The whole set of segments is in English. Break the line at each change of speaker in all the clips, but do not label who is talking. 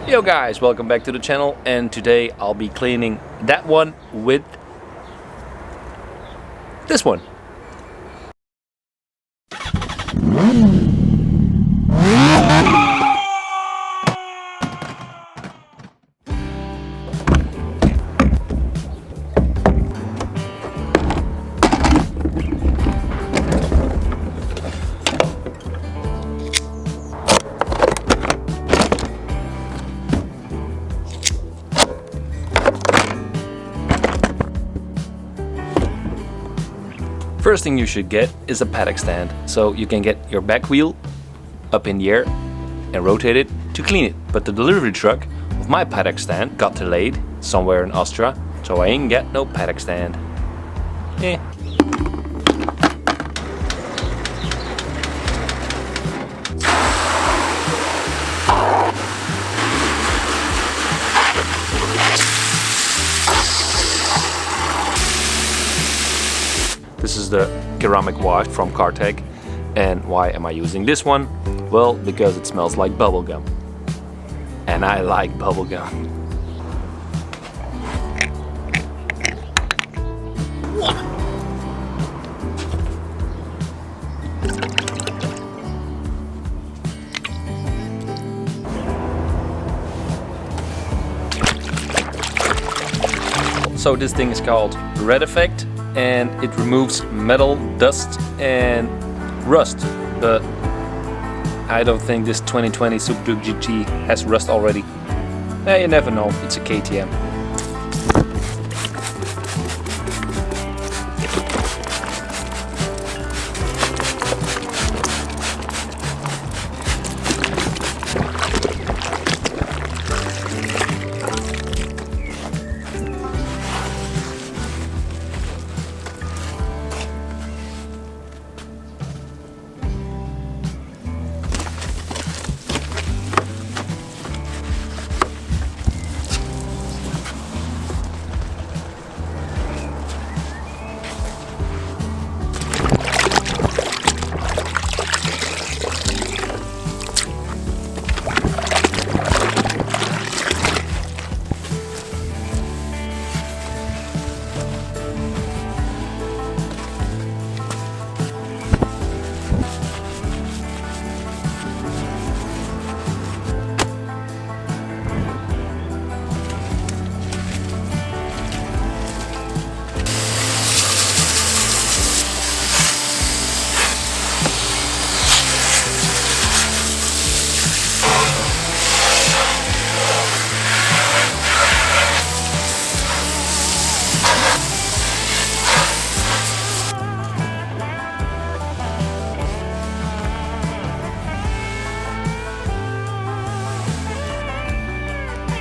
Yo guys, welcome back to the channel, and today I'll be cleaning that one with this one. First thing you should get is a paddock stand, so you can get your back wheel up in the air and rotate it to clean it. But the delivery truck of my paddock stand got delayed somewhere in Austria, so I ain't got no paddock stand. This is the ceramic wash from Kartech. And why am I using this one? Well, because it smells like bubblegum. And I like bubblegum. So this thing is called Red Effect, and it removes metal, dust and rust, but I don't think this 2020 Superduke GT has rust already. You never know, it's a KTM.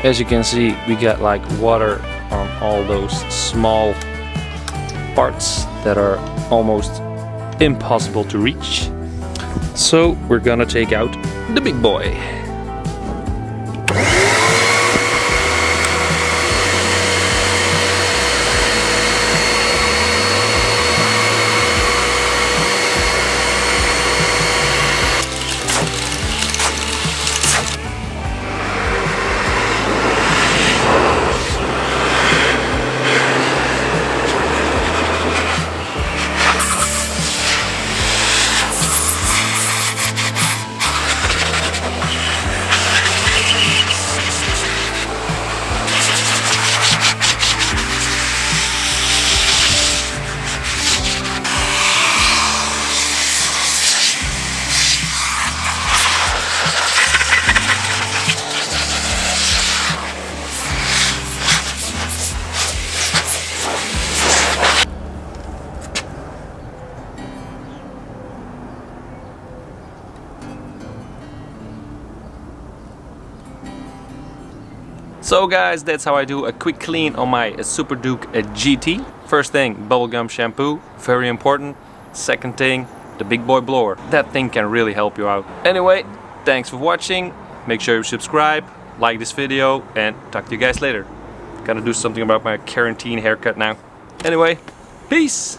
As you can see, we got like water on all those small parts that are almost impossible to reach. So we're gonna take out the big boy. So guys, that's how I do a quick clean on my Superduke GT. First thing, bubblegum shampoo, very important. Second thing, the Big Boi Blower. That thing can really help you out. Anyway, thanks for watching. Make sure you subscribe, like this video, and talk to you guys later. Gotta do something about my quarantine haircut now. Anyway, peace!